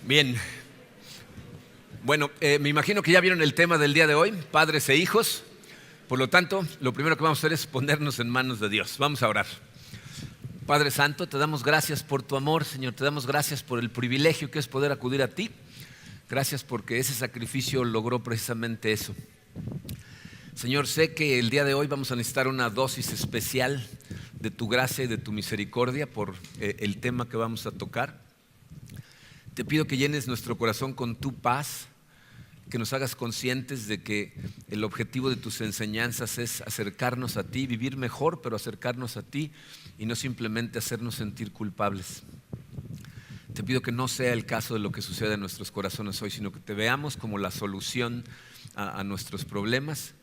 Bien, bueno, me imagino que ya vieron el tema del día de hoy, padres e hijos. Por lo tanto, lo primero que vamos a hacer es ponernos en manos de Dios. Vamos a orar. Padre Santo, te damos gracias por tu amor, Señor. Te damos gracias por el privilegio que es poder acudir a ti. Gracias porque ese sacrificio logró precisamente eso. Señor, sé que el día de hoy vamos a necesitar una dosis especial de tu gracia y de tu misericordia por el tema que vamos a tocar. Te pido que llenes nuestro corazón con tu paz, que nos hagas conscientes de que el objetivo de tus enseñanzas es acercarnos a ti, vivir mejor, pero acercarnos a ti y no simplemente hacernos sentir culpables. Te pido que no sea el caso de lo que sucede en nuestros corazones hoy, sino que te veamos como la solución a nuestros problemas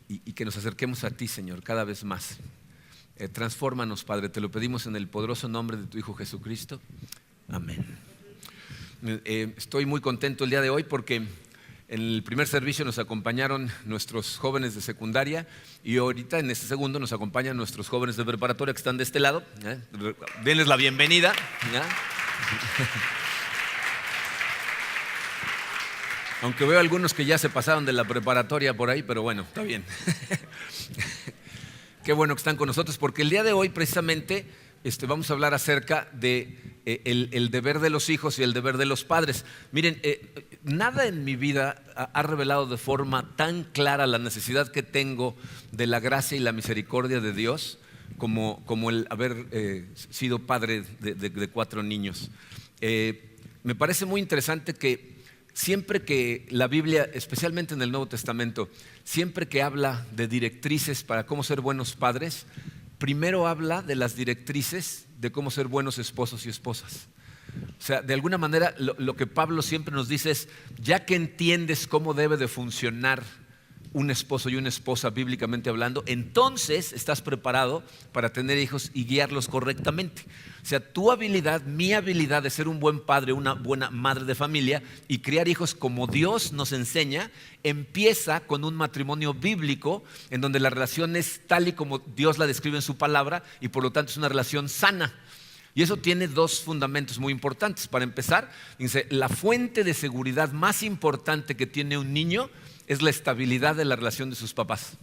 y que nos acerquemos a ti, Señor, cada vez más. Transfórmanos, Padre, te lo pedimos en el poderoso nombre de tu Hijo Jesucristo. Amén. Estoy muy contento el día de hoy porque en el primer servicio nos acompañaron nuestros jóvenes de secundaria y ahorita en este segundo nos acompañan nuestros jóvenes de preparatoria que están de este lado. Denles la bienvenida. Aunque veo algunos que ya se pasaron de la preparatoria por ahí, pero bueno, está bien. Qué bueno que están con nosotros porque el día de hoy precisamente vamos a hablar acerca de el deber de los hijos y el deber de los padres. Miren, nada en mi vida ha revelado de forma tan clara la necesidad que tengo de la gracia y la misericordia de Dios como el haber sido padre de 4 niños. Me parece muy interesante que siempre que la Biblia, especialmente en el Nuevo Testamento, siempre que habla de directrices para cómo ser buenos padres, primero habla de las directrices de cómo ser buenos esposos y esposas. O sea, de alguna manera lo que Pablo siempre nos dice es, ya que entiendes cómo debe de funcionar un esposo y una esposa bíblicamente hablando, entonces estás preparado para tener hijos y guiarlos correctamente. O sea, tu habilidad, mi habilidad de ser un buen padre, una buena madre de familia y criar hijos como Dios nos enseña, empieza con un matrimonio bíblico en donde la relación es tal y como Dios la describe en su palabra y por lo tanto es una relación sana. Y eso tiene 2 fundamentos muy importantes. Para empezar, dice, la fuente de seguridad más importante que tiene un niño es la estabilidad de la relación de sus papás.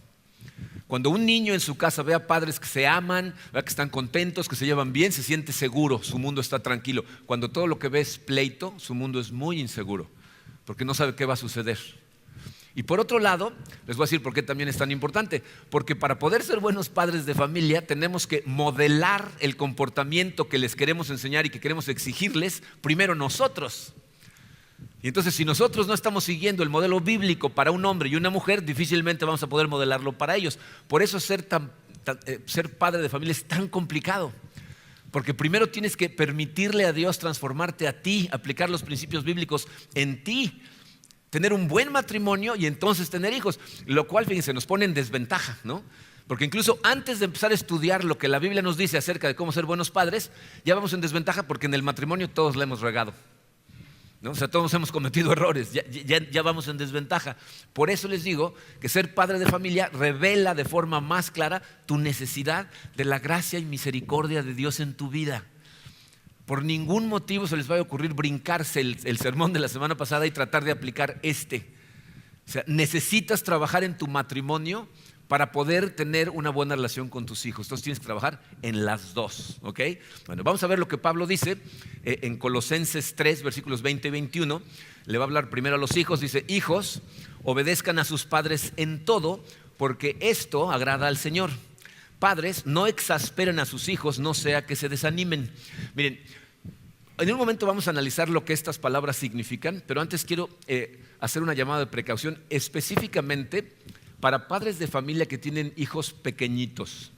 Cuando un niño en su casa ve a padres que se aman, que están contentos, que se llevan bien, se siente seguro, su mundo está tranquilo. Cuando todo lo que ve es pleito, su mundo es muy inseguro, porque no sabe qué va a suceder. Y por otro lado, les voy a decir por qué también es tan importante, porque para poder ser buenos padres de familia tenemos que modelar el comportamiento que les queremos enseñar y que queremos exigirles primero nosotros. Y entonces si nosotros no estamos siguiendo el modelo bíblico para un hombre y una mujer, difícilmente vamos a poder modelarlo para ellos. Por eso ser padre de familia es tan complicado. Porque primero tienes que permitirle a Dios transformarte a ti, aplicar los principios bíblicos en ti, tener un buen matrimonio y entonces tener hijos. Lo cual, fíjense, nos pone en desventaja, ¿no? Porque incluso antes de empezar a estudiar lo que la Biblia nos dice acerca de cómo ser buenos padres, ya vamos en desventaja porque en el matrimonio todos la hemos regado, ¿no? O sea, todos hemos cometido errores, ya vamos en desventaja. Por eso les digo que ser padre de familia revela de forma más clara tu necesidad de la gracia y misericordia de Dios en tu vida. Por ningún motivo se les va a ocurrir brincarse el sermón de la semana pasada y tratar de aplicar O sea, necesitas trabajar en tu matrimonio para poder tener una buena relación con tus hijos. Entonces tienes que trabajar en las 2, ¿ok? Bueno, vamos a ver lo que Pablo dice en Colosenses 3, versículos 20 y 21. Le va a hablar primero a los hijos. Dice, hijos, obedezcan a sus padres en todo, porque esto agrada al Señor. Padres, no exasperen a sus hijos, no sea que se desanimen. Miren, en un momento vamos a analizar lo que estas palabras significan, pero antes quiero hacer una llamada de precaución específicamente para padres de familia que tienen hijos pequeñitos.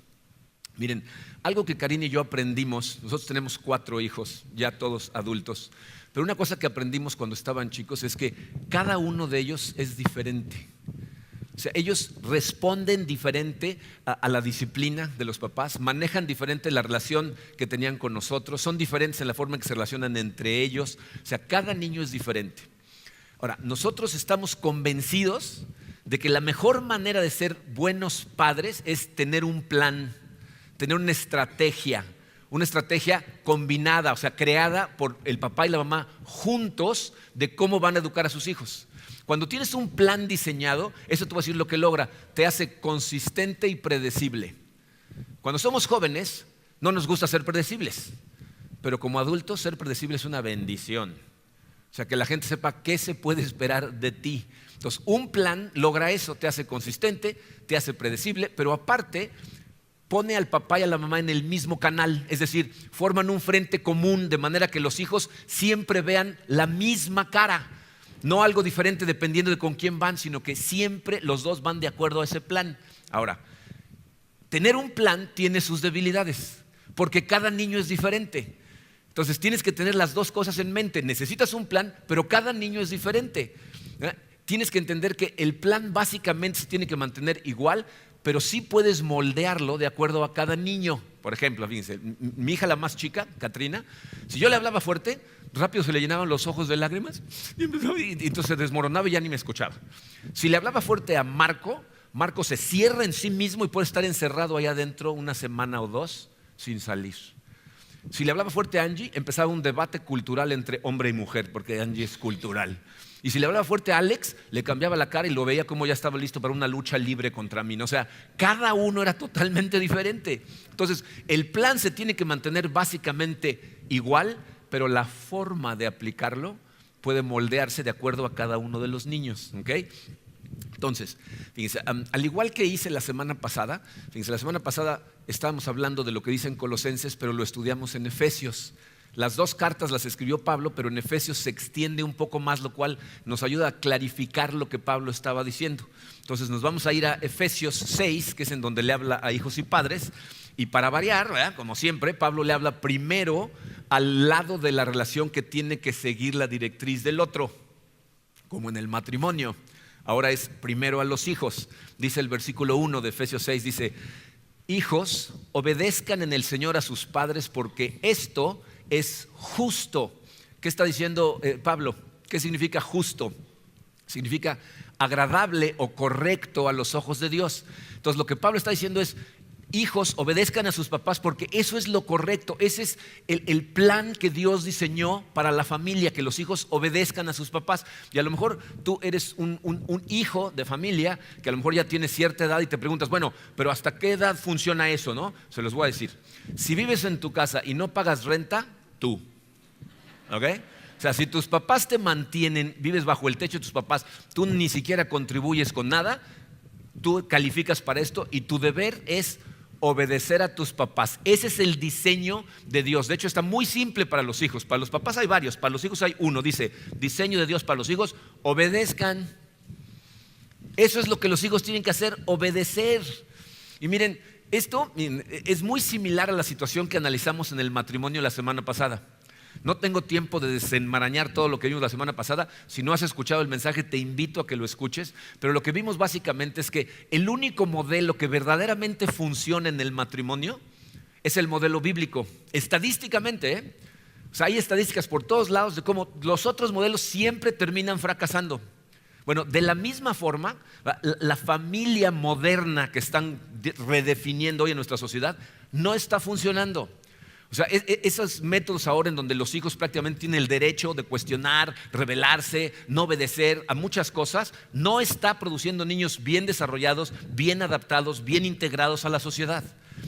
Miren, algo que Karina y yo aprendimos, nosotros tenemos 4 hijos, ya todos adultos, pero una cosa que aprendimos cuando estaban chicos es que cada uno de ellos es diferente. O sea, ellos responden diferente a la disciplina de los papás, manejan diferente la relación que tenían con nosotros, son diferentes en la forma en que se relacionan entre ellos. O sea, cada niño es diferente. Ahora, nosotros estamos convencidos de que la mejor manera de ser buenos padres es tener un plan, tener una estrategia, una estrategia combinada, o sea, creada por el papá y la mamá juntos de cómo van a educar a sus hijos. Cuando tienes un plan diseñado, eso te va a decir lo que logra, te hace consistente y predecible. Cuando somos jóvenes, no nos gusta ser predecibles, pero como adultos ser predecible es una bendición. O sea, que la gente sepa qué se puede esperar de ti. Entonces, un plan logra eso, te hace consistente, te hace predecible, pero aparte pone al papá y a la mamá en el mismo canal, es decir, forman un frente común de manera que los hijos siempre vean la misma cara, no algo diferente dependiendo de con quién van, sino que siempre los dos van de acuerdo a ese plan. Ahora, tener un plan tiene sus debilidades, porque cada niño es diferente. Entonces tienes que tener las dos cosas en mente. Necesitas un plan, pero cada niño es diferente. Tienes que entender que el plan básicamente se tiene que mantener igual, pero sí puedes moldearlo de acuerdo a cada niño. Por ejemplo, fíjense, mi hija la más chica, Katrina, si yo le hablaba fuerte, rápido se le llenaban los ojos de lágrimas y entonces se desmoronaba y ya ni me escuchaba. Si le hablaba fuerte a Marco, Marco se cierra en sí mismo y puede estar encerrado allá adentro una semana o dos sin salir. Si le hablaba fuerte a Angie, empezaba un debate cultural entre hombre y mujer, porque Angie es cultural. Y si le hablaba fuerte a Alex, le cambiaba la cara y lo veía como ya estaba listo para una lucha libre contra mí. O sea, cada uno era totalmente diferente. Entonces, el plan se tiene que mantener básicamente igual, pero la forma de aplicarlo puede moldearse de acuerdo a cada uno de los niños. ¿Okay? Entonces, fíjense, al igual que hice la semana pasada, estábamos hablando de lo que dicen Colosenses, pero lo estudiamos en Efesios. Las dos cartas las escribió Pablo, pero en Efesios se extiende un poco más, lo cual nos ayuda a clarificar lo que Pablo estaba diciendo. Entonces nos vamos a ir a Efesios 6, que es en donde le habla a hijos y padres. Y para variar, ¿verdad? Como siempre, Pablo le habla primero al lado de la relación que tiene que seguir la directriz del otro, como en el matrimonio. Ahora es primero a los hijos. Dice el versículo 1 de Efesios 6, dice: hijos, obedezcan en el Señor a sus padres, porque esto es justo. ¿Qué está diciendo Pablo? ¿Qué significa justo? Significa agradable o correcto a los ojos de Dios. Entonces lo que Pablo está diciendo es: hijos, obedezcan a sus papás porque eso es lo correcto. Ese es el plan que Dios diseñó para la familia, que los hijos obedezcan a sus papás. Y a lo mejor tú eres un hijo de familia que a lo mejor ya tiene cierta edad y te preguntas, bueno, pero ¿hasta qué edad funciona eso? ¿No? Se los voy a decir. Si vives en tu casa y no pagas renta, tú. ¿Ok? O sea, si tus papás te mantienen, vives bajo el techo de tus papás, tú ni siquiera contribuyes con nada, tú calificas para esto y tu deber es obedecer a tus papás. Ese es el diseño de Dios. De hecho, está muy simple para los hijos. Para los papás hay varios, para los hijos hay uno. Dice, diseño de Dios para los hijos: obedezcan. Eso es lo que los hijos tienen que hacer, obedecer. Y miren, esto es muy similar a la situación que analizamos en el matrimonio la semana pasada. No tengo tiempo de desenmarañar todo lo que vimos la semana pasada. Si no has escuchado el mensaje, te invito a que lo escuches. Pero lo que vimos básicamente es que el único modelo que verdaderamente funciona en el matrimonio es el modelo bíblico. Estadísticamente, o sea, hay estadísticas por todos lados de cómo los otros modelos siempre terminan fracasando. Bueno, de la misma forma, la familia moderna que están redefiniendo hoy en nuestra sociedad no está funcionando. O sea, esos métodos ahora en donde los hijos prácticamente tienen el derecho de cuestionar, rebelarse, no obedecer a muchas cosas, no está produciendo niños bien desarrollados, bien adaptados, bien integrados a la sociedad.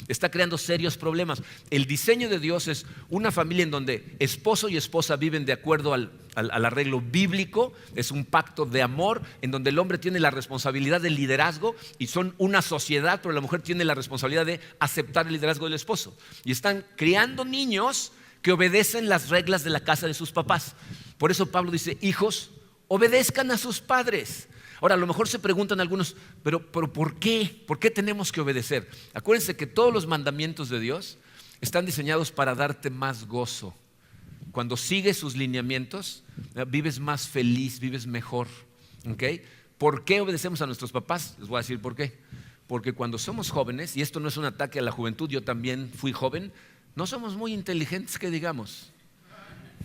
Está creando serios problemas. El diseño de Dios es una familia en donde esposo y esposa viven de acuerdo al arreglo bíblico. Es un pacto de amor en donde el hombre tiene la responsabilidad del liderazgo y son una sociedad, pero la mujer tiene la responsabilidad de aceptar el liderazgo del esposo. Y están criando niños que obedecen las reglas de la casa de sus papás. Por eso Pablo dice: hijos, obedezcan a sus padres. Ahora, a lo mejor se preguntan algunos, pero ¿por qué? ¿Por qué tenemos que obedecer? Acuérdense que todos los mandamientos de Dios están diseñados para darte más gozo. Cuando sigues sus lineamientos, vives más feliz, vives mejor. ¿Okay? ¿Por qué obedecemos a nuestros papás? Les voy a decir por qué. Porque cuando somos jóvenes, y esto no es un ataque a la juventud, yo también fui joven, no somos muy inteligentes, que digamos.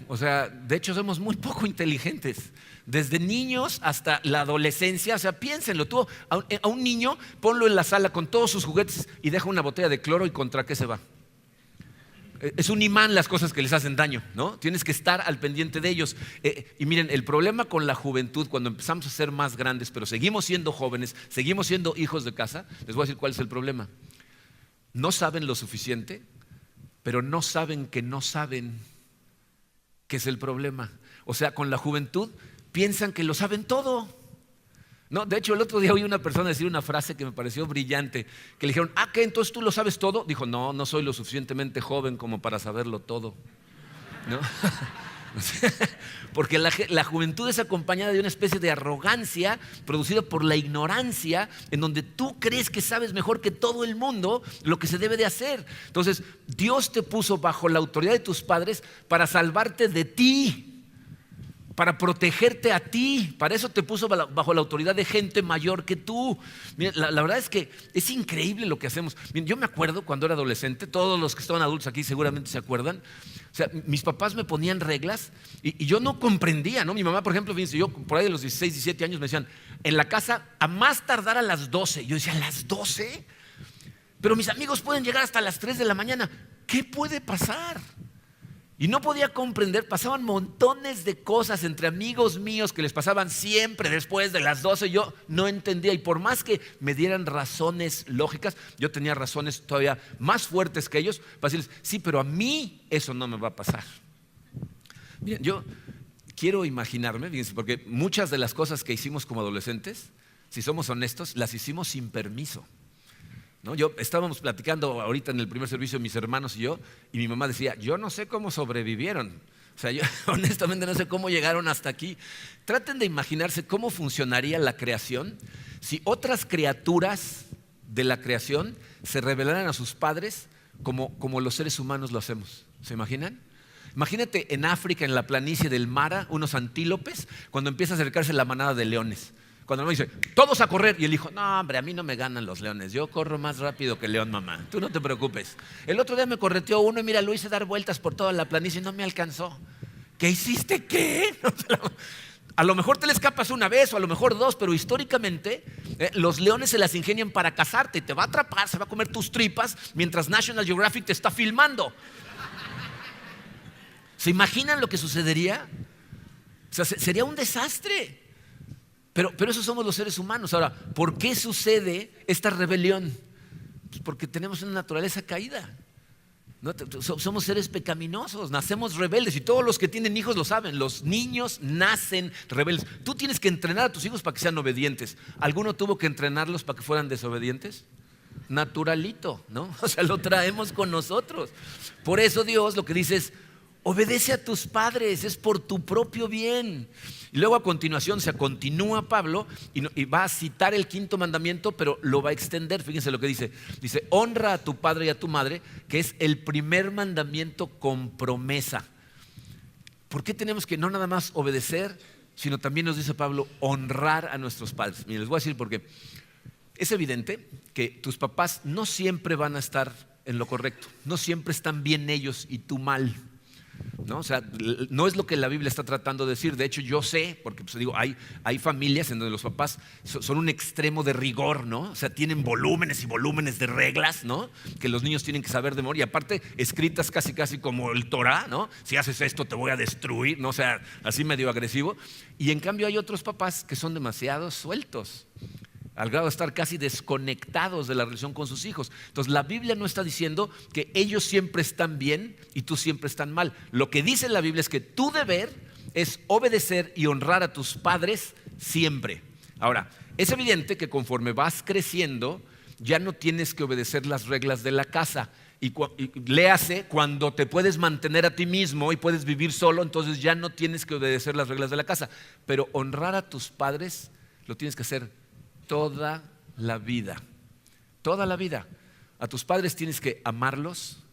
O sea, de hecho somos muy poco inteligentes. Desde niños hasta la adolescencia. O sea, piénsenlo, tú a un niño ponlo en la sala con todos sus juguetes y deja una botella de cloro, ¿y contra qué se va? Es un imán las cosas que les hacen daño, ¿no? Tienes que estar al pendiente de ellos. Y miren, el problema con la juventud, cuando empezamos a ser más grandes, pero seguimos siendo jóvenes, seguimos siendo hijos de casa, les voy a decir cuál es el problema. No saben lo suficiente, pero no saben que es el problema. O sea, con la juventud piensan que lo saben todo. No, de hecho, el otro día oí una persona decir una frase que me pareció brillante, que le dijeron, ¿qué? ¿Entonces tú lo sabes todo? Dijo, no soy lo suficientemente joven como para saberlo todo, ¿no? Porque la juventud es acompañada de una especie de arrogancia producida por la ignorancia, en donde tú crees que sabes mejor que todo el mundo lo que se debe de hacer. Entonces, Dios te puso bajo la autoridad de tus padres para salvarte de ti, para protegerte a ti. Para eso te puso bajo la autoridad de gente mayor que tú. Mira, la verdad es que es increíble lo que hacemos. Mira, yo me acuerdo cuando era adolescente, todos los que estaban adultos aquí seguramente se acuerdan. O sea, mis papás me ponían reglas y yo no comprendía, ¿no? Mi mamá, por ejemplo, fíjense, yo por ahí de los 16, 17 años me decían, en la casa a más tardar a las 12. Yo decía, ¿a las 12? Pero mis amigos pueden llegar hasta las 3 de la mañana. ¿Qué puede pasar? Y no podía comprender, pasaban montones de cosas entre amigos míos que les pasaban siempre después de las 12. Yo no entendía, y por más que me dieran razones lógicas, yo tenía razones todavía más fuertes que ellos para decirles, sí, pero a mí eso no me va a pasar. Miren, yo quiero imaginarme, fíjense, porque muchas de las cosas que hicimos como adolescentes, si somos honestos, las hicimos sin permiso, ¿no? Estábamos platicando ahorita en el primer servicio mis hermanos y yo, y mi mamá decía, yo no sé cómo sobrevivieron. O sea, yo honestamente no sé cómo llegaron hasta aquí. Traten de imaginarse cómo funcionaría la creación si otras criaturas de la creación se revelaran a sus padres como los seres humanos lo hacemos. ¿Se imaginan? Imagínate en África, en la planicie del Mara, unos antílopes, cuando empieza a acercarse la manada de leones. Cuando mamá dice, todos a correr. Y el hijo, no hombre, a mí no me ganan los leones. Yo corro más rápido que el león, mamá. Tú no te preocupes. El otro día me correteó uno y mira, lo hice dar vueltas por toda la planicie y no me alcanzó. ¿Qué hiciste? ¿Qué? A lo mejor te le escapas una vez o a lo mejor dos, pero históricamente los leones se las ingenian para cazarte y te va a atrapar, se va a comer tus tripas mientras National Geographic te está filmando. ¿Se imaginan lo que sucedería? O sea, sería un desastre. Pero esos somos los seres humanos. Ahora, ¿por qué sucede esta rebelión? Pues porque tenemos una naturaleza caída, ¿no? Somos seres pecaminosos, nacemos rebeldes y todos los que tienen hijos lo saben. Los niños nacen rebeldes. Tú tienes que entrenar a tus hijos para que sean obedientes. ¿Alguno tuvo que entrenarlos para que fueran desobedientes? Naturalito, ¿no? O sea, lo traemos con nosotros. Por eso Dios lo que dice es, obedece a tus padres, es por tu propio bien. Y luego a continuación se continúa Pablo y va a citar el quinto mandamiento, pero lo va a extender. Fíjense lo que dice. Dice, honra a tu padre y a tu madre, que es el primer mandamiento con promesa. ¿Por qué tenemos que no nada más obedecer, sino también nos dice Pablo, honrar a nuestros padres? Miren, les voy a decir por qué. Es evidente que tus papás no siempre van a estar en lo correcto. No siempre están bien ellos y tú mal, ¿no? O sea, no es lo que la Biblia está tratando de decir. De hecho, yo sé, porque pues, digo, hay familias en donde los papás son un extremo de rigor, ¿no? O sea, tienen volúmenes y volúmenes de reglas, ¿no? Que los niños tienen que saber de memoria. Y aparte, escritas casi como el Torá, ¿no? Si haces esto te voy a destruir, ¿no? O sea, así medio agresivo. Y en cambio hay otros papás que son demasiado sueltos, al grado de estar casi desconectados de la relación con sus hijos. Entonces la Biblia no está diciendo que ellos siempre están bien y tú siempre están mal. Lo que dice la Biblia es que tu deber es obedecer y honrar a tus padres siempre. Ahora, es evidente que conforme vas creciendo ya no tienes que obedecer las reglas de la casa. Y léase, cuando te puedes mantener a ti mismo y puedes vivir solo, entonces ya no tienes que obedecer las reglas de la casa. Pero honrar a tus padres lo tienes que hacer toda la vida. Toda la vida. A tus padres tienes que amarlos,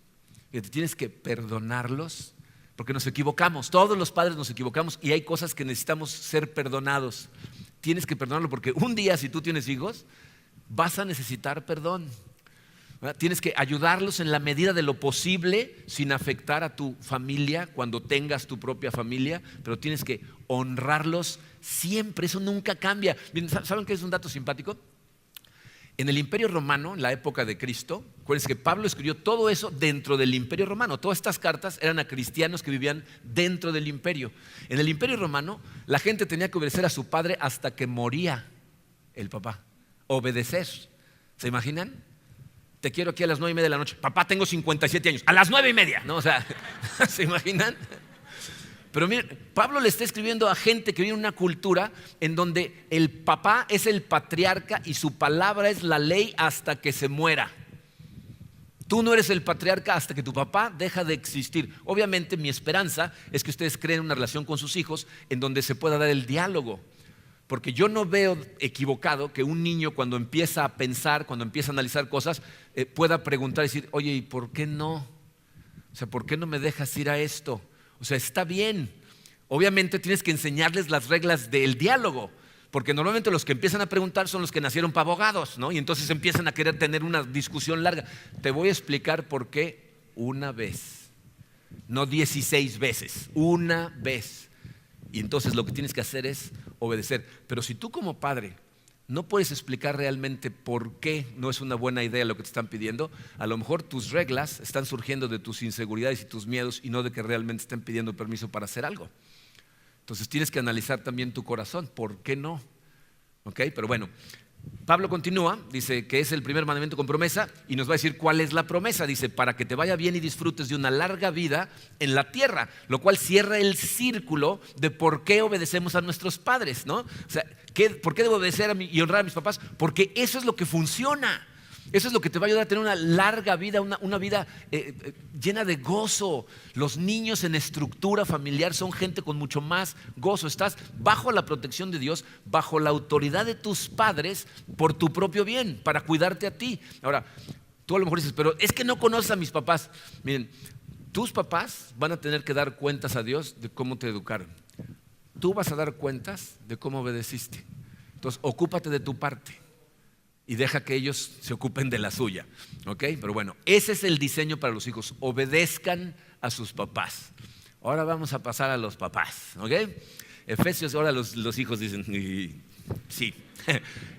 y te tienes que perdonarlos, porque nos equivocamos. Todos los padres nos equivocamos y hay cosas que necesitamos ser perdonados. Tienes que perdonarlo porque un día, si tú tienes hijos, vas a necesitar perdón. Tienes que ayudarlos en la medida de lo posible sin afectar a tu familia cuando tengas tu propia familia, pero tienes que honrarlos siempre. Eso nunca cambia. ¿Saben qué es un dato simpático? En el Imperio Romano, en la época de Cristo, acuérdense que Pablo escribió todo eso dentro del Imperio Romano. Todas estas cartas eran a cristianos que vivían dentro del imperio. En el Imperio Romano, la gente tenía que obedecer a su padre hasta que moría el papá. Obedecer. ¿Se imaginan? Te quiero aquí a las 9:30 de la noche. Papá, tengo 57 años. A las 9:30. ¿No? O sea, ¿se imaginan? Pero miren, Pablo le está escribiendo a gente que vive en una cultura en donde el papá es el patriarca y su palabra es la ley hasta que se muera. Tú no eres el patriarca hasta que tu papá deja de existir. Obviamente mi esperanza es que ustedes creen una relación con sus hijos en donde se pueda dar el diálogo. Porque yo no veo equivocado que un niño cuando empieza a pensar, cuando empieza a analizar cosas, pueda preguntar y decir, oye, ¿y por qué no? O sea, ¿por qué no me dejas ir a esto? O sea, está bien. Obviamente tienes que enseñarles las reglas del diálogo, porque normalmente los que empiezan a preguntar son los que nacieron para abogados, ¿no? Y entonces empiezan a querer tener una discusión larga. Te voy a explicar por qué una vez, no 16 veces, una vez. Y entonces lo que tienes que hacer es obedecer. Pero si tú como padre no puedes explicar realmente por qué no es una buena idea lo que te están pidiendo, a lo mejor tus reglas están surgiendo de tus inseguridades y tus miedos y no de que realmente estén pidiendo permiso para hacer algo. Entonces tienes que analizar también tu corazón, ¿por qué no? ¿Ok? Pero bueno, Pablo continúa, dice que es el primer mandamiento con promesa y nos va a decir cuál es la promesa. Dice, para que te vaya bien y disfrutes de una larga vida en la tierra, lo cual cierra el círculo de por qué obedecemos a nuestros padres, ¿no? O sea, ¿por qué debo obedecer y honrar a mis papás? Porque eso es lo que funciona. Eso es lo que te va a ayudar a tener una larga vida, una vida llena de gozo. Los niños en estructura familiar son gente con mucho más gozo. Estás bajo la protección de Dios, bajo la autoridad de tus padres por tu propio bien, para cuidarte a ti. Ahora, tú a lo mejor dices, pero es que no conoces a mis papás. Miren, tus papás van a tener que dar cuentas a Dios de cómo te educaron. Tú vas a dar cuentas de cómo obedeciste. Entonces, ocúpate de tu parte y deja que ellos se ocupen de la suya, ¿ok? Pero bueno, ese es el diseño para los hijos, obedezcan a sus papás. Ahora vamos a pasar a los papás, ¿ok? Efesios, ahora los hijos dicen, sí.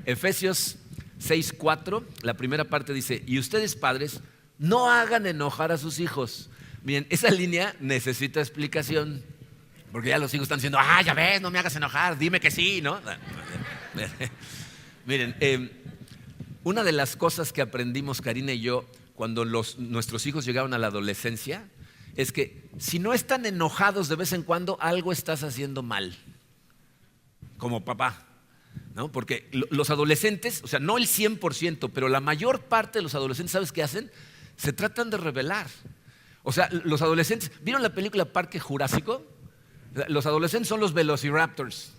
Efesios 6:4, la primera parte dice, y ustedes padres, no hagan enojar a sus hijos. Miren, esa línea necesita explicación, porque ya los hijos están diciendo, ya ves, no me hagas enojar, dime que sí, ¿no? Miren, una de las cosas que aprendimos Karina y yo cuando nuestros hijos llegaron a la adolescencia es que si no están enojados de vez en cuando, algo estás haciendo mal, como papá, ¿no? Porque los adolescentes, o sea, no el 100%, pero la mayor parte de los adolescentes, ¿sabes qué hacen? Se tratan de rebelar. O sea, los adolescentes, ¿vieron la película Parque Jurásico? Los adolescentes son los velociraptors.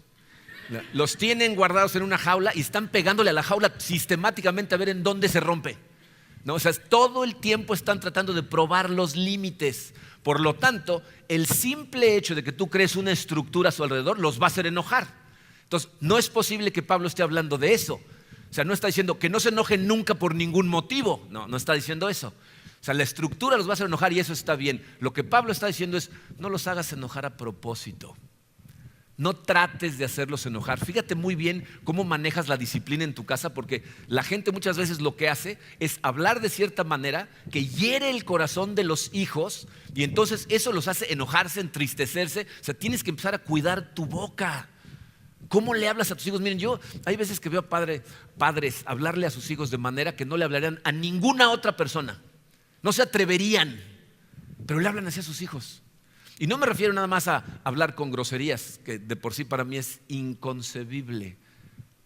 Los tienen guardados en una jaula y están pegándole a la jaula sistemáticamente a ver en dónde se rompe, ¿no? O sea, todo el tiempo están tratando de probar los límites. Por lo tanto, el simple hecho de que tú crees una estructura a su alrededor los va a hacer enojar. Entonces, no es posible que Pablo esté hablando de eso. O sea, no está diciendo que no se enojen nunca por ningún motivo. No está diciendo eso. O sea, la estructura los va a hacer enojar y eso está bien. Lo que Pablo está diciendo es, no los hagas enojar a propósito. No trates de hacerlos enojar. Fíjate muy bien cómo manejas la disciplina en tu casa, porque la gente muchas veces lo que hace es hablar de cierta manera que hiere el corazón de los hijos y entonces eso los hace enojarse, entristecerse. O sea, tienes que empezar a cuidar tu boca. ¿Cómo le hablas a tus hijos? Miren, yo hay veces que veo a padres hablarle a sus hijos de manera que no le hablarían a ninguna otra persona. No se atreverían, pero le hablan así a sus hijos. Y no me refiero nada más a hablar con groserías, que de por sí para mí es inconcebible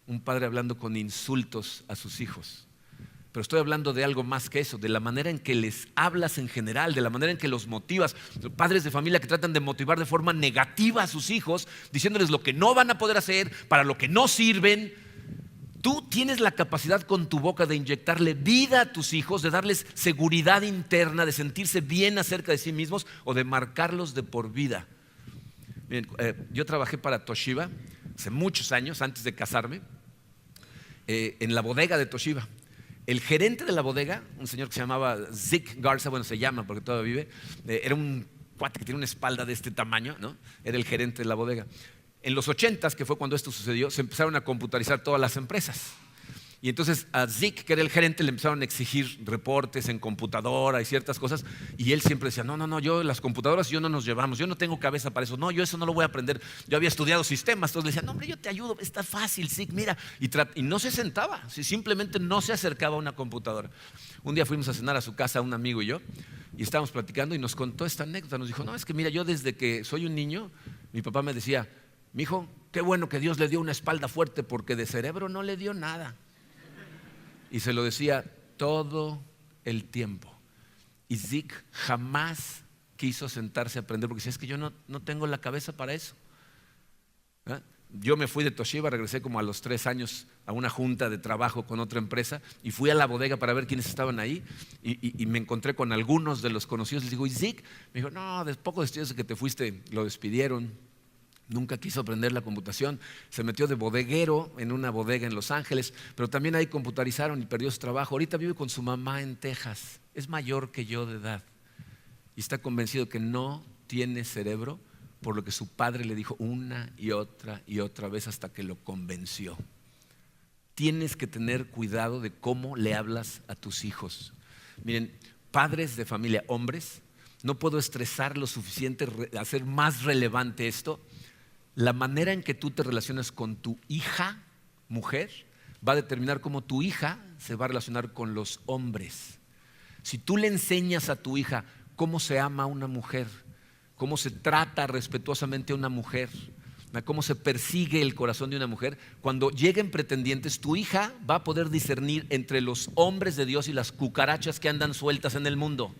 un padre hablando con insultos a sus hijos. Pero estoy hablando de algo más que eso, de la manera en que les hablas en general, de la manera en que los motivas. Padres de familia que tratan de motivar de forma negativa a sus hijos, diciéndoles lo que no van a poder hacer, para lo que no sirven. Tú tienes la capacidad con tu boca de inyectarle vida a tus hijos, de darles seguridad interna, de sentirse bien acerca de sí mismos o de marcarlos de por vida. Miren, yo trabajé para Toshiba hace muchos años, antes de casarme, en la bodega de Toshiba. El gerente de la bodega, un señor que se llamaba Zig Garza, bueno, se llama porque todavía vive, era un cuate que tiene una espalda de este tamaño, ¿no? Era el gerente de la bodega. En los 80s, que fue cuando esto sucedió, se empezaron a computarizar todas las empresas. Y entonces a Zeke, que era el gerente, le empezaron a exigir reportes en computadora y ciertas cosas. Y él siempre decía, no, yo las computadoras yo no nos llevamos, yo no tengo cabeza para eso. No, yo eso no lo voy a aprender. Yo había estudiado sistemas. Entonces le decía, no hombre, yo te ayudo, está fácil, Zeke, mira. Y no se sentaba, simplemente no se acercaba a una computadora. Un día fuimos a cenar a su casa, un amigo y yo, y estábamos platicando y nos contó esta anécdota. Nos dijo, no, es que mira, yo desde que soy un niño, mi papá me decía, mijo, qué bueno que Dios le dio una espalda fuerte porque de cerebro no le dio nada. Y se lo decía todo el tiempo. Y Zeke jamás quiso sentarse a aprender porque decía, es que yo no tengo la cabeza para eso. ¿Ah? Yo me fui de Toshiba, regresé como a los 3 años a una junta de trabajo con otra empresa y fui a la bodega para ver quiénes estaban ahí y me encontré con algunos de los conocidos. Les digo, ¿y Zeke? Me dijo, no, poco después de que te fuiste lo despidieron. Nunca quiso aprender la computación, se metió de bodeguero en una bodega en Los Ángeles, pero también ahí computarizaron y perdió su trabajo. Ahorita vive con su mamá en Texas, es mayor que yo de edad y está convencido que no tiene cerebro, por lo que su padre le dijo una y otra vez hasta que lo convenció. Tienes que tener cuidado de cómo le hablas a tus hijos. Miren, padres de familia, hombres, no puedo estresar lo suficiente, hacer más relevante esto. La manera en que tú te relacionas con tu hija, mujer, va a determinar cómo tu hija se va a relacionar con los hombres. Si tú le enseñas a tu hija cómo se ama a una mujer, cómo se trata respetuosamente a una mujer, cómo se persigue el corazón de una mujer, cuando lleguen pretendientes, tu hija va a poder discernir entre los hombres de Dios y las cucarachas que andan sueltas en el mundo.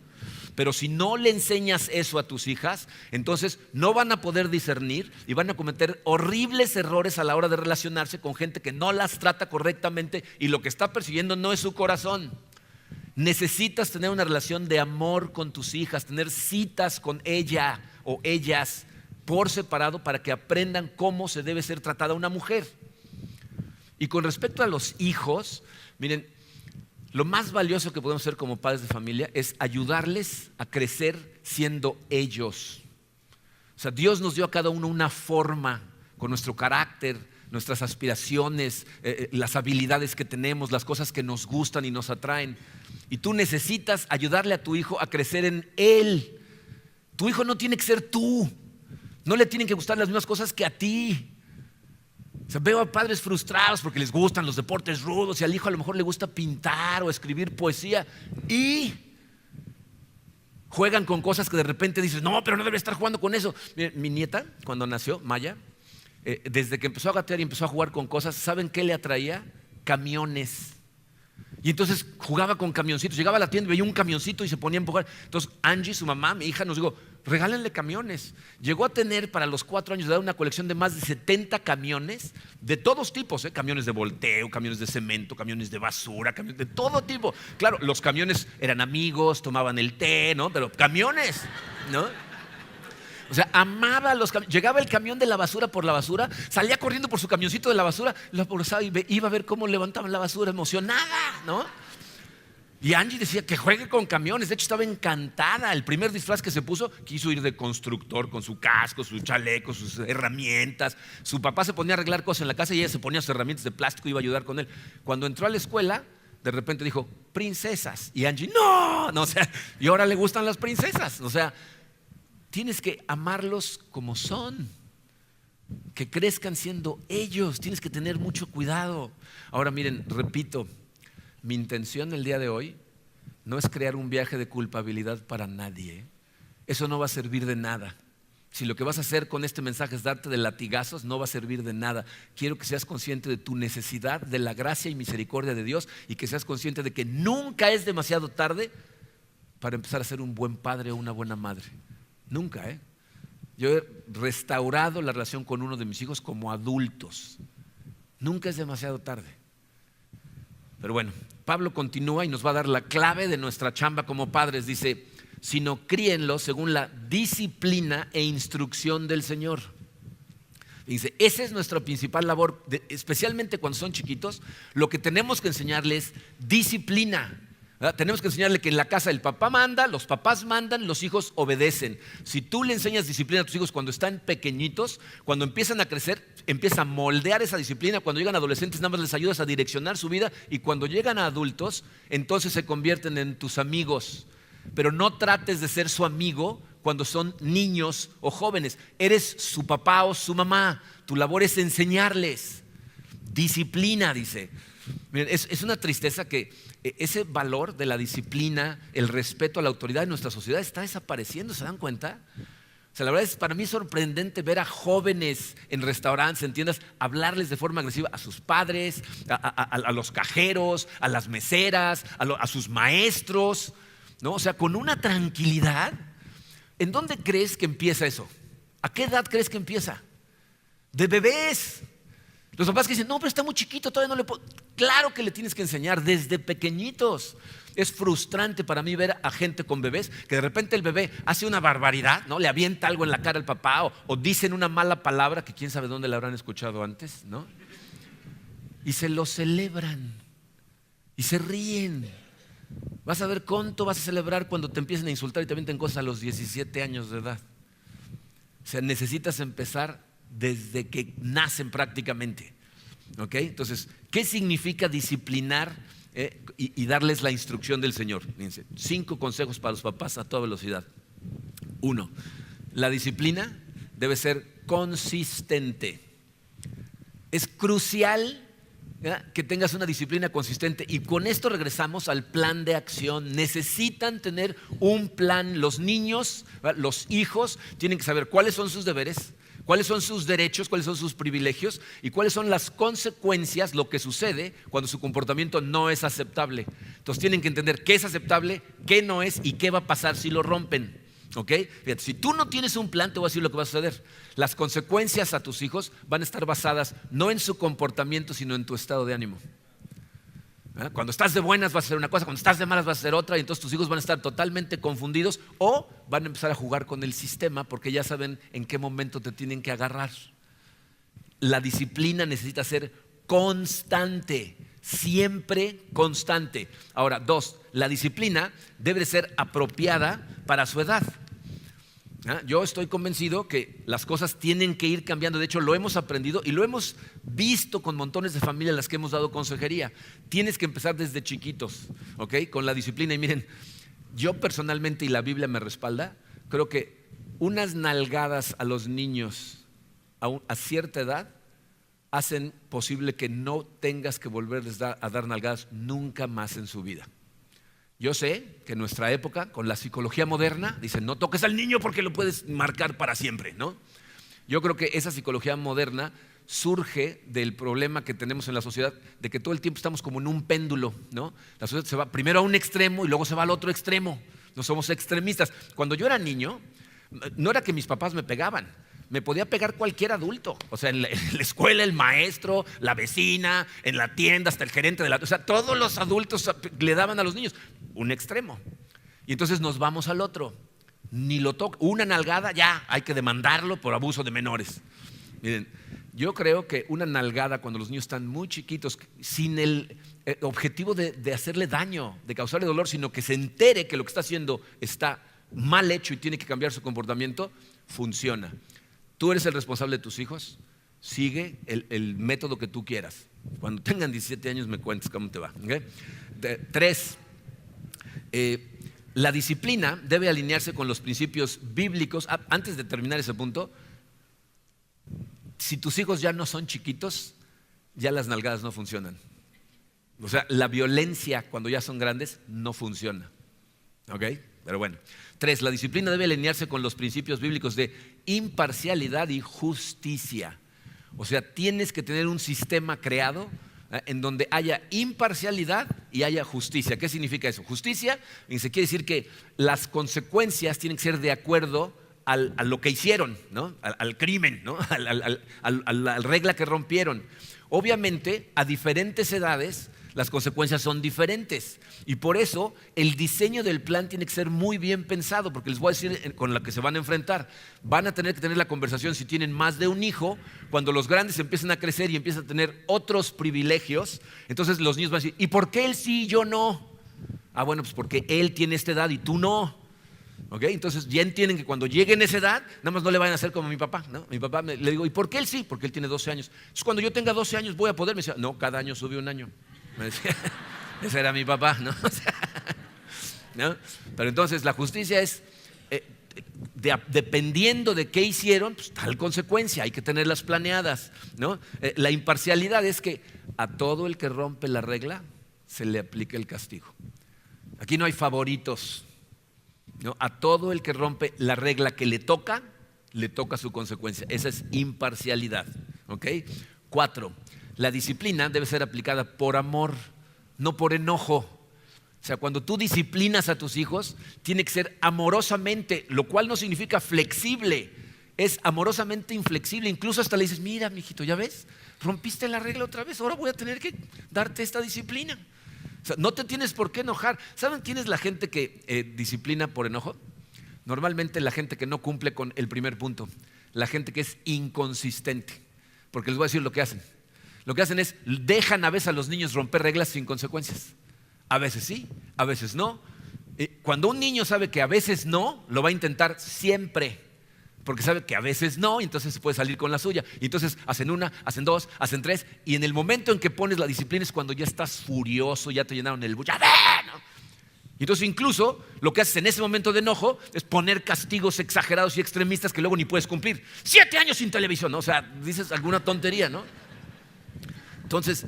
Pero si no le enseñas eso a tus hijas, entonces no van a poder discernir y van a cometer horribles errores a la hora de relacionarse con gente que no las trata correctamente y lo que está persiguiendo no es su corazón. Necesitas tener una relación de amor con tus hijas, tener citas con ella o ellas por separado para que aprendan cómo se debe ser tratada una mujer. Y con respecto a los hijos, miren, lo más valioso que podemos hacer como padres de familia es ayudarles a crecer siendo ellos. O sea, Dios nos dio a cada uno una forma con nuestro carácter, nuestras aspiraciones, las habilidades que tenemos, las cosas que nos gustan y nos atraen. Y tú necesitas ayudarle a tu hijo a crecer en él. Tu hijo no tiene que ser tú. No le tienen que gustar las mismas cosas que a ti. O sea, veo a padres frustrados porque les gustan los deportes rudos y al hijo a lo mejor le gusta pintar o escribir poesía y juegan con cosas que de repente dices, no, pero no debe estar jugando con eso. Miren, mi nieta, cuando nació, Maya, desde que empezó a gatear y empezó a jugar con cosas, ¿saben qué le atraía? Camiones. Y entonces jugaba con camioncitos, llegaba a la tienda, veía un camioncito y se ponía a empujar. Entonces Angie, su mamá, mi hija, nos dijo, regálenle camiones. Llegó a tener para los 4 años de edad una colección de más de 70 camiones de todos tipos, camiones de volteo, camiones de cemento, camiones de basura, camiones de todo tipo. Claro, los camiones eran amigos, tomaban el té, ¿no? Pero camiones, ¿no? O sea, amaba los camiones. Llegaba el camión de la basura por la basura, salía corriendo por su camioncito de la basura, lo abrazaba y iba a ver cómo levantaban la basura, emocionada, ¿no? Y Angie decía que juegue con camiones. De hecho, estaba encantada. El primer disfraz que se puso, quiso ir de constructor con su casco, su chaleco, sus herramientas. Su papá se ponía a arreglar cosas en la casa y ella se ponía sus herramientas de plástico y iba a ayudar con él. Cuando entró a la escuela, de repente dijo, princesas. Y Angie, no, o sea, y ahora le gustan las princesas. O sea, tienes que amarlos como son, que crezcan siendo ellos. Tienes que tener mucho cuidado. Ahora miren, repito, mi intención el día de hoy no es crear un viaje de culpabilidad para nadie. Eso no va a servir de nada. Si lo que vas a hacer con este mensaje es darte de latigazos, no va a servir de nada. Quiero que seas consciente de tu necesidad, de la gracia y misericordia de Dios, y que seas consciente de que nunca es demasiado tarde para empezar a ser un buen padre o una buena madre. Nunca, Yo he restaurado la relación con uno de mis hijos como adultos. Nunca es demasiado tarde. Pero bueno, Pablo continúa y nos va a dar la clave de nuestra chamba como padres. Dice, sino críenlo según la disciplina e instrucción del Señor. Dice, esa es nuestra principal labor, especialmente cuando son chiquitos. Lo que tenemos que enseñarles es disciplina. ¿Verdad? Tenemos que enseñarle que en la casa el papá manda, los papás mandan, los hijos obedecen. Si tú le enseñas disciplina a tus hijos cuando están pequeñitos, cuando empiezan a crecer, empieza a moldear esa disciplina. Cuando llegan adolescentes nada más les ayudas a direccionar su vida, y cuando llegan a adultos entonces se convierten en tus amigos. Pero no trates de ser su amigo cuando son niños o jóvenes. Eres su papá o su mamá. Tu labor es enseñarles. Disciplina, dice. Miren, es una tristeza que ese valor de la disciplina, el respeto a la autoridad en nuestra sociedad está desapareciendo. ¿Se dan cuenta? O sea, la verdad es, para mí es sorprendente ver a jóvenes en restaurantes, en tiendas, hablarles de forma agresiva a sus padres, a los cajeros, a las meseras, a sus maestros, ¿no? O sea, con una tranquilidad. ¿En dónde crees que empieza eso? ¿A qué edad crees que empieza? De bebés. Los papás que dicen, no, pero está muy chiquito, todavía no le puedo. Claro que le tienes que enseñar desde pequeñitos. Es frustrante para mí ver a gente con bebés que de repente el bebé hace una barbaridad, ¿no? Le avienta algo en la cara al papá, o dicen una mala palabra que quién sabe dónde la habrán escuchado antes, ¿no? Y se lo celebran y se ríen. Vas a ver cuánto vas a celebrar cuando te empiecen a insultar y te avienten cosas a los 17 años de edad. O sea, necesitas empezar desde que nacen prácticamente. ¿Ok? Entonces, ¿qué significa disciplinar y darles la instrucción del Señor? Fíjense, 5 consejos para los papás a toda velocidad. 1, la disciplina debe ser consistente. Es crucial que tengas una disciplina consistente, y con esto regresamos al plan de acción. Necesitan tener un plan. Los niños, los hijos tienen que saber cuáles son sus deberes, cuáles son sus derechos, cuáles son sus privilegios y cuáles son las consecuencias, lo que sucede cuando su comportamiento no es aceptable. Entonces tienen que entender qué es aceptable, qué no es y qué va a pasar si lo rompen. ¿Ok? Fíjate, si tú no tienes un plan, te voy a decir lo que va a suceder. Las consecuencias a tus hijos van a estar basadas no en su comportamiento, sino en tu estado de ánimo. Cuando estás de buenas vas a hacer una cosa, cuando estás de malas vas a hacer otra, y entonces tus hijos van a estar totalmente confundidos, o van a empezar a jugar con el sistema porque ya saben en qué momento te tienen que agarrar. La disciplina necesita ser constante, siempre constante. Ahora, 2, la disciplina debe ser apropiada para su edad. Yo estoy convencido que las cosas tienen que ir cambiando. De hecho, lo hemos aprendido y lo hemos visto con montones de familias a las que hemos dado consejería. Tienes que empezar desde chiquitos, ¿ok? Con la disciplina. Y miren, yo personalmente, y la Biblia me respalda, creo que unas nalgadas a los niños a cierta edad hacen posible que no tengas que volverles a dar nalgadas nunca más en su vida. Yo sé que en nuestra época, con la psicología moderna, dicen no toques al niño porque lo puedes marcar para siempre, ¿no? Yo creo que esa psicología moderna surge del problema que tenemos en la sociedad, de que todo el tiempo estamos como en un péndulo, ¿no? La sociedad se va primero a un extremo y luego se va al otro extremo. No somos extremistas. Cuando yo era niño, no era que mis papás me pegaban. Me podía pegar cualquier adulto, o sea, en la escuela, el maestro, la vecina, en la tienda, hasta el gerente de la... O sea, todos los adultos le daban a los niños un extremo. Y entonces nos vamos al otro. Ni lo toca. Una nalgada, ya, hay que demandarlo por abuso de menores. Miren, yo creo que una nalgada cuando los niños están muy chiquitos, sin el objetivo de hacerle daño, de causarle dolor, sino que se entere que lo que está haciendo está mal hecho y tiene que cambiar su comportamiento, funciona. Tú eres el responsable de tus hijos. Sigue el método que tú quieras. Cuando tengan 17 años me cuentes cómo te va. ¿Okay? 3, la disciplina debe alinearse con los principios bíblicos. Antes de terminar ese punto, si tus hijos ya no son chiquitos, ya las nalgadas no funcionan. O sea, la violencia cuando ya son grandes no funciona. ¿Ok? Pero bueno. 3, la disciplina debe alinearse con los principios bíblicos de imparcialidad y justicia. O sea, tienes que tener un sistema creado en donde haya imparcialidad y haya justicia. ¿Qué significa eso? Justicia se quiere decir que las consecuencias tienen que ser de acuerdo a lo que hicieron, ¿no? Al crimen, ¿no? A la regla que rompieron. Obviamente, a diferentes edades, las consecuencias son diferentes, y por eso el diseño del plan tiene que ser muy bien pensado, porque les voy a decir con la que se van a enfrentar. Van a tener que tener la conversación si tienen más de un hijo. Cuando los grandes empiezan a crecer y empiezan a tener otros privilegios, entonces los niños van a decir, ¿y por qué él sí y yo no? Bueno, pues porque él tiene esta edad y tú no. ¿ok? Entonces ya entienden que cuando lleguen a esa edad, nada más no le vayan a hacer como mi papá, ¿no? Mi papá le digo, ¿y por qué él sí? Porque él tiene 12 años. Entonces cuando yo tenga 12 años voy a poder. Me decía, no, cada año sube un año. Me decía, ese era mi papá, ¿no? O sea, ¿no? Pero entonces la justicia es, dependiendo de qué hicieron, pues tal consecuencia, hay que tenerlas planeadas, ¿no? La imparcialidad es que a todo el que rompe la regla se le aplica el castigo. Aquí no hay favoritos, ¿no? A todo el que rompe la regla que le toca su consecuencia. Esa es imparcialidad, ¿ok? 4, la disciplina debe ser aplicada por amor, no por enojo. O sea, cuando tú disciplinas a tus hijos, tiene que ser amorosamente, lo cual no significa flexible, es amorosamente inflexible. Incluso hasta le dices, mira, mijito, ¿ya ves? Rompiste la regla otra vez, ahora voy a tener que darte esta disciplina. O sea, no te tienes por qué enojar. ¿Saben quién es la gente que disciplina por enojo? Normalmente la gente que no cumple con el primer punto, la gente que es inconsistente. Porque les voy a decir lo que hacen. Lo que hacen es, dejan a veces a los niños romper reglas sin consecuencias. A veces sí, a veces no. Cuando un niño sabe que a veces no, lo va a intentar siempre. Porque sabe que a veces no, y entonces se puede salir con la suya. Y entonces hacen una, hacen dos, hacen tres. Y en el momento en que pones la disciplina es cuando ya estás furioso, ya te llenaron el buche. ¿No? Y entonces incluso lo que haces en ese momento de enojo es poner castigos exagerados y extremistas que luego ni puedes cumplir. 7 años sin televisión, ¿no? O sea, dices alguna tontería, ¿no? Entonces,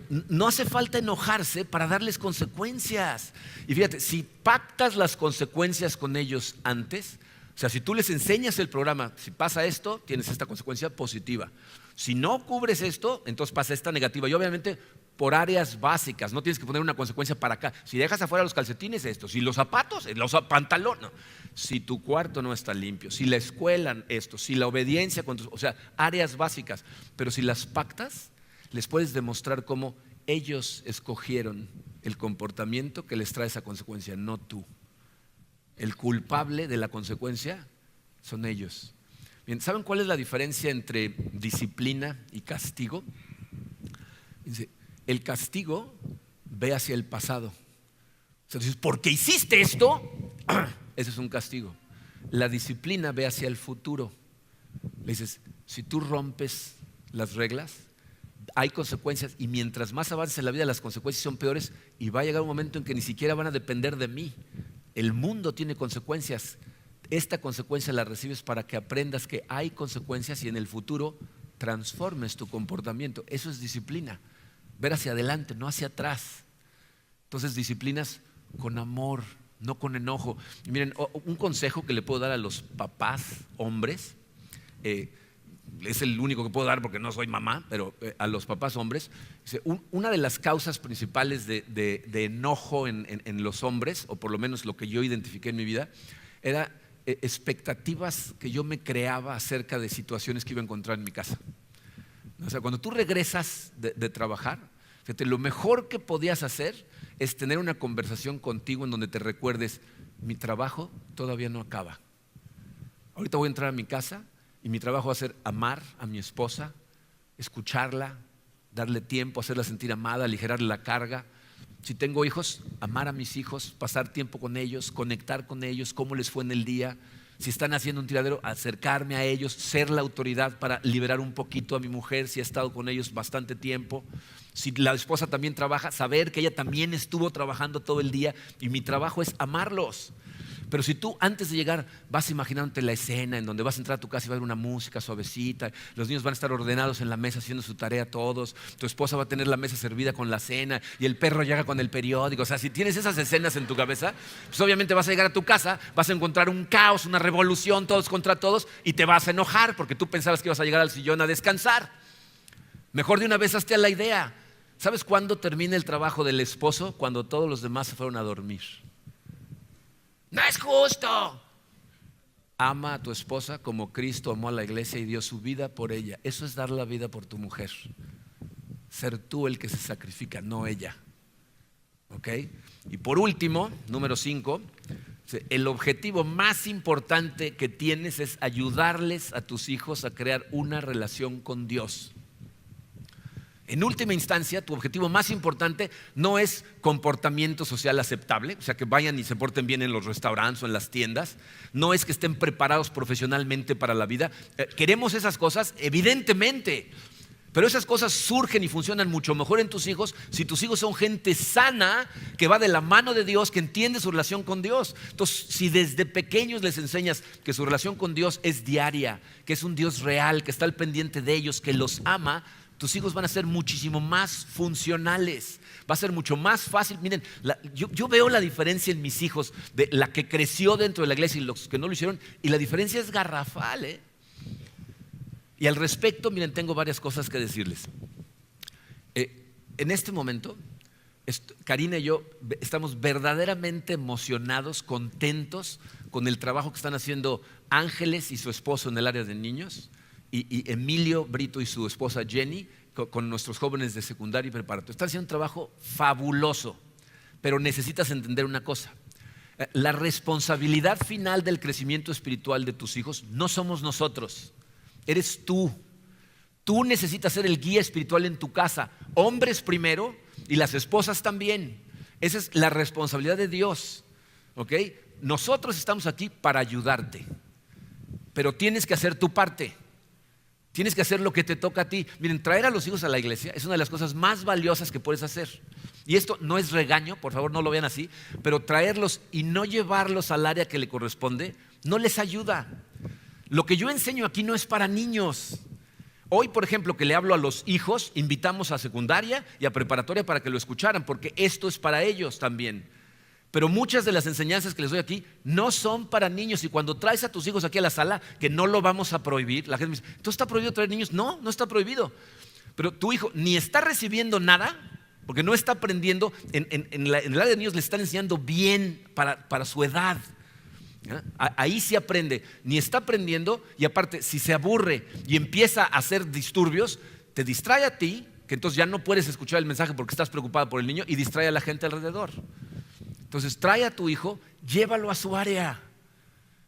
no hace falta enojarse para darles consecuencias. Y fíjate, si pactas las consecuencias con ellos antes, o sea, si tú les enseñas el programa, si pasa esto, tienes esta consecuencia positiva. Si no cubres esto, entonces pasa esta negativa. Y obviamente por áreas básicas, no tienes que poner una consecuencia para acá. Si dejas afuera los calcetines, esto. Si los zapatos, los pantalones. No. Si tu cuarto no está limpio, si la escuela, esto. Si la obediencia, o sea, áreas básicas. Pero si las pactas, les puedes demostrar cómo ellos escogieron el comportamiento que les trae esa consecuencia, no tú. El culpable de la consecuencia son ellos. Bien, ¿saben cuál es la diferencia entre disciplina y castigo? Dice, el castigo ve hacia el pasado. O sea, dices, ¿por qué hiciste esto? Ese es un castigo. La disciplina ve hacia el futuro. Le dices, si tú rompes las reglas, hay consecuencias, y mientras más avances en la vida las consecuencias son peores, y va a llegar un momento en que ni siquiera van a depender de mí. El mundo tiene consecuencias. Esta consecuencia la recibes para que aprendas que hay consecuencias y en el futuro transformes tu comportamiento. Eso es disciplina. Ver hacia adelante, no hacia atrás. Entonces disciplinas con amor, no con enojo. Y miren, un consejo que le puedo dar a los papás, hombres, es el único que puedo dar porque no soy mamá, pero a los papás hombres, una de las causas principales de enojo en los hombres, o por lo menos lo que yo identifiqué en mi vida, era expectativas que yo me creaba acerca de situaciones que iba a encontrar en mi casa. O sea, cuando tú regresas de trabajar, fíjate, lo mejor que podías hacer es tener una conversación contigo en donde te recuerdes, mi trabajo todavía no acaba. Ahorita voy a entrar a mi casa y mi trabajo va a ser amar a mi esposa, escucharla, darle tiempo, hacerla sentir amada, aligerarle la carga. Si tengo hijos, amar a mis hijos, pasar tiempo con ellos, conectar con ellos, cómo les fue en el día. Si están haciendo un tiradero, acercarme a ellos, ser la autoridad para liberar un poquito a mi mujer si ha estado con ellos bastante tiempo. Si la esposa también trabaja, saber que ella también estuvo trabajando todo el día y mi trabajo es amarlos. Pero si tú antes de llegar vas imaginándote la escena en donde vas a entrar a tu casa y va a haber una música suavecita, los niños van a estar ordenados en la mesa haciendo su tarea todos, tu esposa va a tener la mesa servida con la cena y el perro llega con el periódico, o sea, si tienes esas escenas en tu cabeza, pues obviamente vas a llegar a tu casa, vas a encontrar un caos, una revolución, todos contra todos, y te vas a enojar porque tú pensabas que ibas a llegar al sillón a descansar. Mejor de una vez hazte a la idea. ¿Sabes cuándo termina el trabajo del esposo? Cuando todos los demás se fueron a dormir. No es justo. Ama a tu esposa como Cristo amó a la iglesia y dio su vida por ella. Eso es dar la vida por tu mujer. Ser tú el que se sacrifica, no ella. ¿Ok? Y por último, número 5, el objetivo más importante que tienes es ayudarles a tus hijos a crear una relación con Dios. En última instancia, tu objetivo más importante no es comportamiento social aceptable, o sea, que vayan y se porten bien en los restaurantes o en las tiendas. No es que estén preparados profesionalmente para la vida. Queremos esas cosas, evidentemente, pero esas cosas surgen y funcionan mucho mejor en tus hijos si tus hijos son gente sana, que va de la mano de Dios, que entiende su relación con Dios. Entonces, si desde pequeños les enseñas que su relación con Dios es diaria, que es un Dios real, que está al pendiente de ellos, que los ama, tus hijos van a ser muchísimo más funcionales. Va a ser mucho más fácil. Miren, yo veo la diferencia en mis hijos, de la que creció dentro de la iglesia y los que no lo hicieron, y la diferencia es garrafal, ¿eh? Y al respecto, miren, tengo varias cosas que decirles. En este momento, Karina y yo estamos verdaderamente emocionados, contentos con el trabajo que están haciendo Ángeles y su esposo en el área de niños, y Emilio Brito y su esposa Jenny con nuestros jóvenes de secundaria y preparatoria. Están haciendo un trabajo fabuloso, pero necesitas entender una cosa. La responsabilidad final del crecimiento espiritual de tus hijos no somos nosotros, eres tú. Tú necesitas ser el guía espiritual en tu casa, hombres primero y las esposas también. Esa es la responsabilidad de Dios, ¿ok? Nosotros estamos aquí para ayudarte, pero tienes que hacer tu parte. Tienes que hacer lo que te toca a ti. Miren, traer a los hijos a la iglesia es una de las cosas más valiosas que puedes hacer. Y esto no es regaño, por favor no lo vean así, pero traerlos y no llevarlos al área que le corresponde no les ayuda. Lo que yo enseño aquí no es para niños. Hoy, por ejemplo, que le hablo a los hijos, invitamos a secundaria y a preparatoria para que lo escucharan, porque esto es para ellos también. Pero muchas de las enseñanzas que les doy aquí no son para niños. Y cuando traes a tus hijos aquí a la sala, que no lo vamos a prohibir, la gente me dice, ¿entonces está prohibido traer niños? No, no está prohibido. Pero tu hijo ni está recibiendo nada, porque no está aprendiendo. En el área de niños le están enseñando bien para su edad. Ahí sí aprende. Ni está aprendiendo, y aparte, si se aburre y empieza a hacer disturbios, te distrae a ti, que entonces ya no puedes escuchar el mensaje porque estás preocupado por el niño, y distrae a la gente alrededor. Entonces trae a tu hijo, llévalo a su área.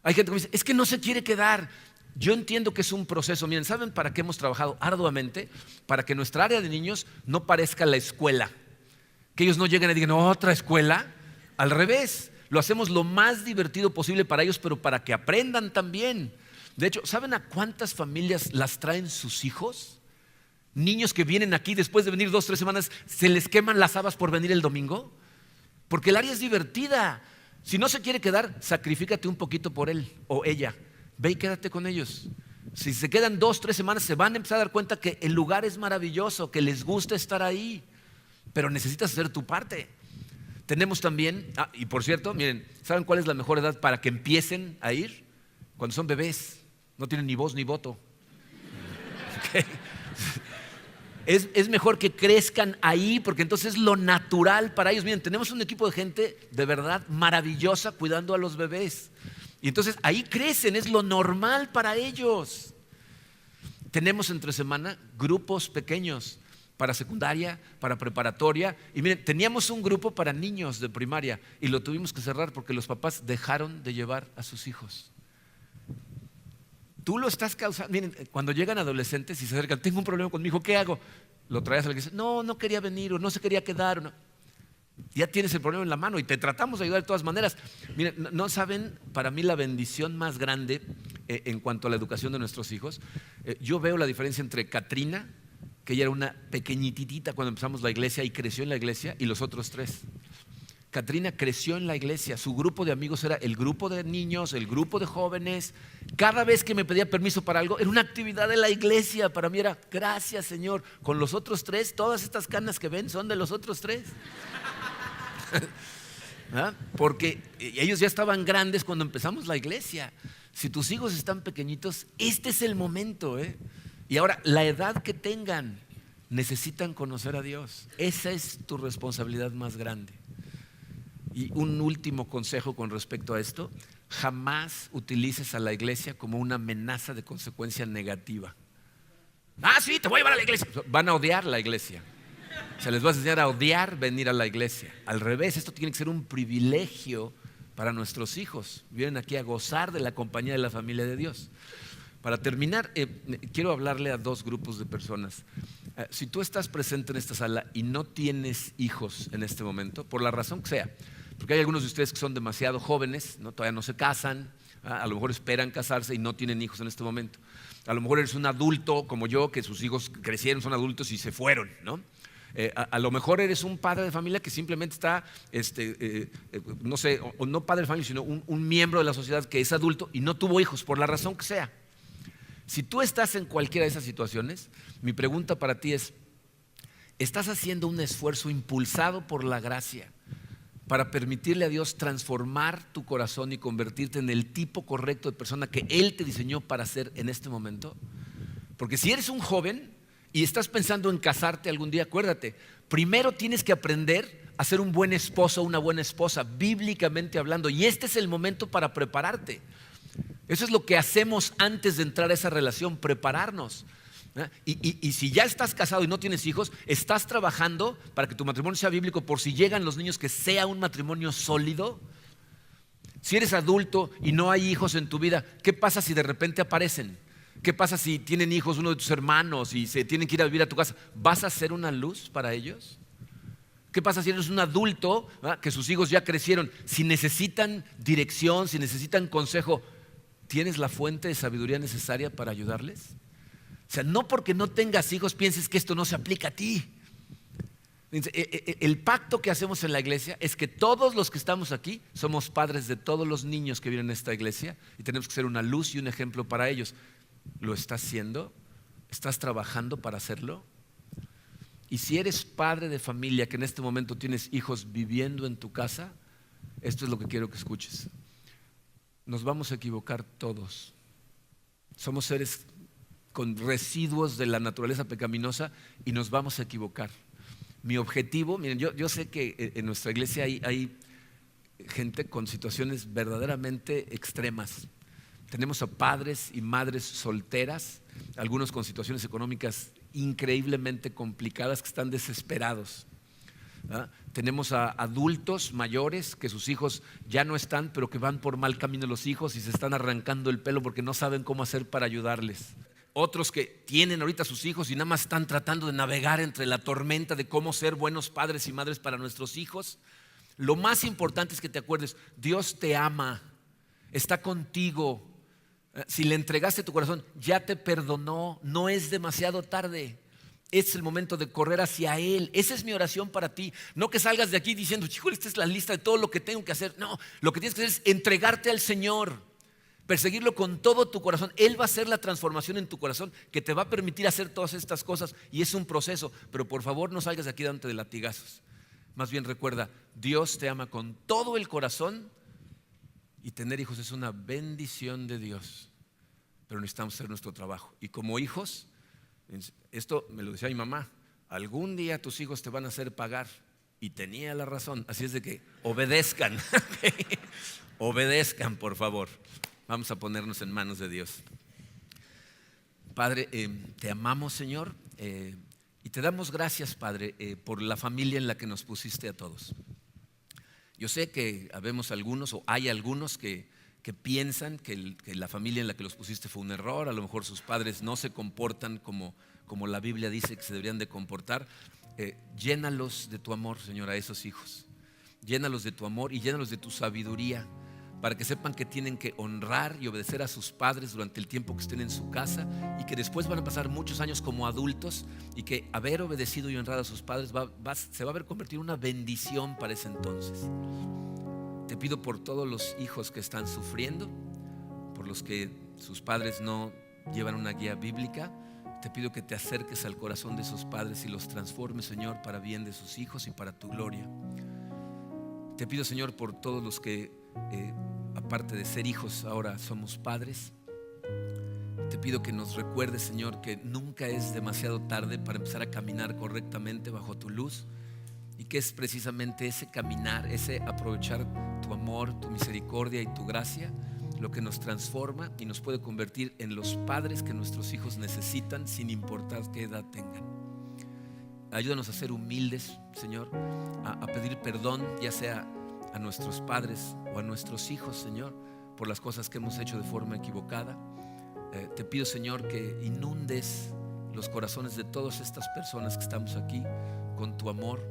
Hay gente que me dice, es que no se quiere quedar. Yo entiendo que es un proceso. Miren, ¿saben para qué hemos trabajado arduamente? Para que nuestra área de niños no parezca la escuela. Que ellos no lleguen y digan, ¿otra escuela? Al revés, lo hacemos lo más divertido posible para ellos, pero para que aprendan también. De hecho, ¿saben a cuántas familias las traen sus hijos? Niños que vienen aquí después de venir 2 o 3 semanas, se les queman las habas por venir el domingo. Porque el área es divertida. Si no se quiere quedar, sacrifícate un poquito por él o ella. Ve y quédate con ellos. Si se quedan 2 o 3 semanas, se van a empezar a dar cuenta que el lugar es maravilloso, que les gusta estar ahí. Pero necesitas hacer tu parte. Tenemos también, y por cierto, miren, ¿saben cuál es la mejor edad para que empiecen a ir? Cuando son bebés. No tienen ni voz ni voto. ¿Okay? Es mejor que crezcan ahí, porque entonces es lo natural para ellos. Miren, tenemos un equipo de gente de verdad maravillosa cuidando a los bebés. Y entonces ahí crecen, es lo normal para ellos. Tenemos entre semana grupos pequeños para secundaria, para preparatoria. Y miren, teníamos un grupo para niños de primaria y lo tuvimos que cerrar porque los papás dejaron de llevar a sus hijos. Tú lo estás causando. Miren, cuando llegan adolescentes y se acercan, tengo un problema con mi hijo, ¿qué hago? Lo traes a la iglesia, no quería venir o no se quería quedar. No. Ya tienes el problema en la mano y te tratamos de ayudar de todas maneras. Miren, no saben, para mí la bendición más grande en cuanto a la educación de nuestros hijos. Yo veo la diferencia entre Katrina, que ella era una pequeñitita cuando empezamos la iglesia y creció en la iglesia, y los otros 3. Katrina creció en la iglesia, su grupo de amigos era el grupo de niños, el grupo de jóvenes. Cada vez que me pedía permiso para algo, era una actividad de la iglesia. Para mí era, gracias Señor, con los otros 3, todas estas canas que ven son de los otros 3. ¿Ah? Porque ellos ya estaban grandes cuando empezamos la iglesia. Si tus hijos están pequeñitos, este es el momento, ¿eh? Y ahora, la edad que tengan, necesitan conocer a Dios. Esa es tu responsabilidad más grande. Y un último consejo con respecto a esto: jamás utilices a la iglesia como una amenaza de consecuencia negativa. Sí, te voy a llevar a la iglesia. Van a odiar la iglesia. Se les va a enseñar a odiar venir a la iglesia. Al revés, esto tiene que ser un privilegio para nuestros hijos. Vienen aquí a gozar de la compañía de la familia de Dios. Para terminar, quiero hablarle a dos grupos de personas. Si tú estás presente en esta sala y no tienes hijos en este momento, por la razón que sea, porque hay algunos de ustedes que son demasiado jóvenes, ¿no? Todavía no se casan, a lo mejor esperan casarse y no tienen hijos en este momento. A lo mejor eres un adulto como yo, que sus hijos crecieron, son adultos y se fueron, ¿no? A lo mejor eres un padre de familia que simplemente está, no sé, o no padre de familia, sino un miembro de la sociedad que es adulto y no tuvo hijos, por la razón que sea. Si tú estás en cualquiera de esas situaciones, mi pregunta para ti es, ¿estás haciendo un esfuerzo impulsado por la gracia para permitirle a Dios transformar tu corazón y convertirte en el tipo correcto de persona que Él te diseñó para ser en este momento? Porque si eres un joven y estás pensando en casarte algún día, acuérdate, primero tienes que aprender a ser un buen esposo o una buena esposa, bíblicamente hablando, y este es el momento para prepararte. Eso es lo que hacemos antes de entrar a esa relación, prepararnos. Y si ya estás casado y no tienes hijos, estás trabajando para que tu matrimonio sea bíblico, por si llegan los niños, que sea un matrimonio sólido. Si eres adulto y no hay hijos en tu vida, ¿qué pasa si de repente aparecen? ¿Qué pasa si tienen hijos uno de tus hermanos y se tienen que ir a vivir a tu casa? ¿Vas a ser una luz para ellos? ¿Qué pasa si eres un adulto, que sus hijos ya crecieron? Si necesitan dirección, si necesitan consejo, ¿tienes la fuente de sabiduría necesaria para ayudarles? O sea, no porque no tengas hijos pienses que esto no se aplica a ti. El pacto que hacemos en la iglesia es que todos los que estamos aquí somos padres de todos los niños que vienen a esta iglesia y tenemos que ser una luz y un ejemplo para ellos. ¿Lo estás haciendo? ¿Estás trabajando para hacerlo? Y si eres padre de familia que en este momento tienes hijos viviendo en tu casa, esto es lo que quiero que escuches. Nos vamos a equivocar todos. Somos seres con residuos de la naturaleza pecaminosa y nos vamos a equivocar. Mi objetivo, miren, yo sé que en nuestra iglesia hay gente con situaciones verdaderamente extremas. Tenemos a padres y madres solteras, algunos con situaciones económicas increíblemente complicadas que están desesperados. Tenemos a adultos mayores que sus hijos ya no están, pero que van por mal camino los hijos y se están arrancando el pelo porque no saben cómo hacer para ayudarles. Otros que tienen ahorita sus hijos y nada más están tratando de navegar entre la tormenta de cómo ser buenos padres y madres para nuestros hijos. Lo más importante es que te acuerdes, Dios te ama, está contigo. Si le entregaste tu corazón, ya te perdonó, no es demasiado tarde. Es el momento de correr hacia Él. Esa es mi oración para ti. No que salgas de aquí diciendo, chico, esta es la lista de todo lo que tengo que hacer. No, lo que tienes que hacer es entregarte al Señor, perseguirlo con todo tu corazón. Él va a hacer la transformación en tu corazón que te va a permitir hacer todas estas cosas. Y es un proceso, pero por favor no salgas de aquí dándote de latigazos. Más bien recuerda, Dios te ama con todo el corazón y tener hijos es una bendición de Dios. Pero necesitamos hacer nuestro trabajo. Y como hijos, esto me lo decía mi mamá, algún día tus hijos te van a hacer pagar. Y tenía la razón. Así es de que obedezcan. Obedezcan, por favor. Vamos a ponernos en manos de Dios. Padre, te amamos, Señor, y te damos gracias, Padre, por la familia en la que nos pusiste a todos. Yo sé que habemos algunos o hay algunos que piensan que la familia en la que los pusiste fue un error. A lo mejor sus padres no se comportan como la Biblia dice que se deberían de comportar. Llénalos de tu amor, Señor, a esos hijos. Llénalos de tu amor y llénalos de tu sabiduría, para que sepan que tienen que honrar y obedecer a sus padres durante el tiempo que estén en su casa, y que después van a pasar muchos años como adultos, y que haber obedecido y honrado a sus padres se va a ver convertido en una bendición para ese entonces. Te pido por todos los hijos que están sufriendo, por los que sus padres no llevan una guía bíblica. Te pido que te acerques al corazón de sus padres y los transformes, Señor, para bien de sus hijos y para tu gloria. Te pido, Señor, por todos los que aparte de ser hijos ahora somos padres. Te pido que nos recuerdes, Señor, que nunca es demasiado tarde para empezar a caminar correctamente bajo tu luz, y que es precisamente ese caminar, ese aprovechar tu amor, tu misericordia y tu gracia lo que nos transforma y nos puede convertir en los padres que nuestros hijos necesitan, sin importar qué edad tengan. Ayúdanos a ser humildes, Señor, a pedir perdón, ya sea a nuestros padres o a nuestros hijos, Señor, por las cosas que hemos hecho de forma equivocada. Te pido, Señor, que inundes los corazones de todas estas personas que estamos aquí con tu amor,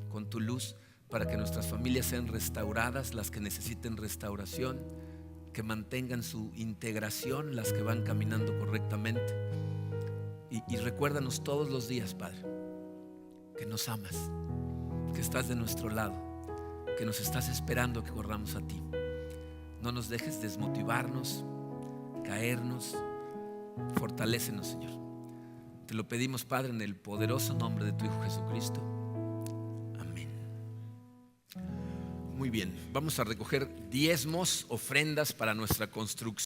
con tu luz, para que nuestras familias sean restauradas, las que necesiten restauración, que mantengan su integración, las que van caminando correctamente. Y recuérdanos todos los días, Padre, que nos amas, que estás de nuestro lado, que nos estás esperando que corramos a ti. No nos dejes desmotivarnos, caernos. Fortalécenos, Señor. Te lo pedimos, Padre, en el poderoso nombre de tu Hijo Jesucristo. Amén. Muy bien, vamos a recoger diezmos, ofrendas para nuestra construcción.